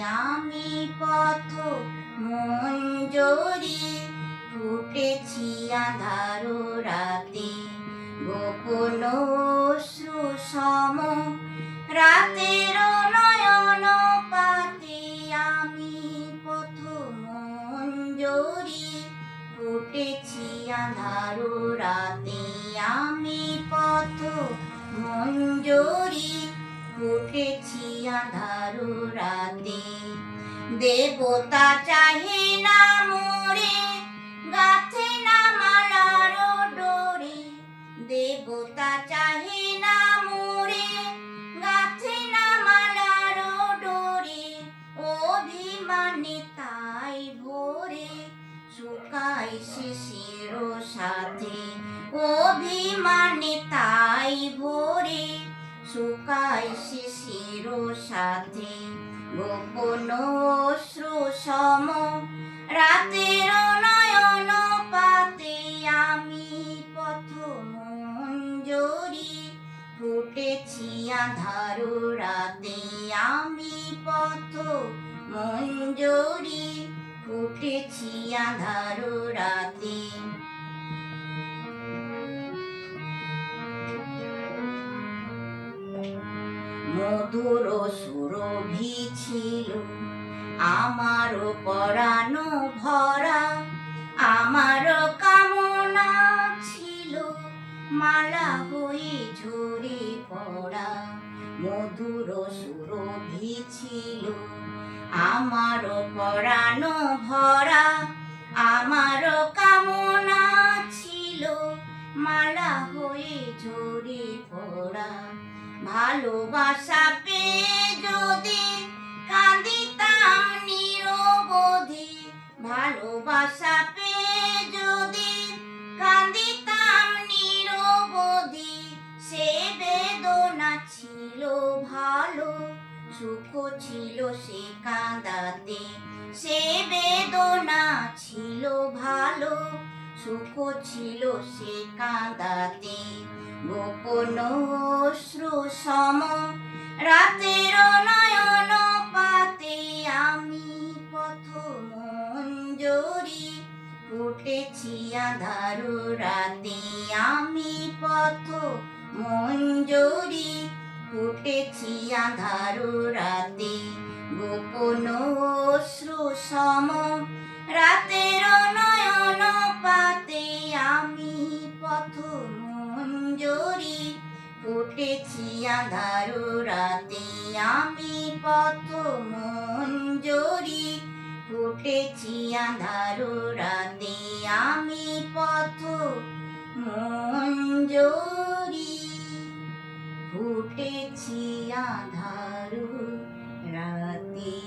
আমি পথ মঞ্জরি, ফুটেছি আঁধারো রাতে, গোপন সুষম রাতের নয়ন পাতে। আমি পথ মঞ্জরি, ফুটেছি আঁধারো রাতে। আমি পথ মঞ্জরি, ফুটেছি আঁধারো রাতে। দেবতা চাহে না মোরে, গাছে না মালার ডোরে। দেবতা চাহে না মোরে, গাছে না মালার ডোরে। অভিমানে তাই ভোরে, শুকাই শিশির সাথে। অভিমানে তাই ভোরে, শুকাই শিশির সাথে। গোপন অশ্রুসম রাতের নয়ন পাতে। আমি পথ মঞ্জরি, ফুটেছি আঁধারো রাতে। আমি পথ মঞ্জরি, ফুটেছি আঁধারো রাতে। মধুর সুরভি ছিল আমার পরাণ ভরা। আমার কামনা ছিল মালা হয়ে ঝরে পড়া। মধুর সুরভি ছিল আমার পরাণ ভরা। আমার কামনা ছিল মালা হয়ে ঝরে পড়া। ভালোবাসা পেয়ে যদি কাঁদিতাম নিরবধি, ভালোবাসা পেয়ে যদি কাঁদিতাম নিরবধি। সে বেদনা ছিল ভালো, সুখ ছিল সে কাঁদাতে। সে বেদনা ছিল ভালো, সুখ ছিল সে কাঁদাতে। গোপন অশ্রুসম রাতের নয়ন পাতে। আমি পথ মঞ্জরি, ফুটেছি আঁধারো রাতে। আমি পথ মঞ্জরি, ফুটেছি আঁধারো রাতে। গোপন অশ্রুসম রাতের নয়ন পাতে। আমি পথ মঞ্জরি, ফুটেছি আঁধারো রাতে। আমি পথ মঞ্জরি, ফুটেছি আঁধারো রাতে। আমি পথ মঞ্জরি, ফুটেছি আঁধারো রাতে।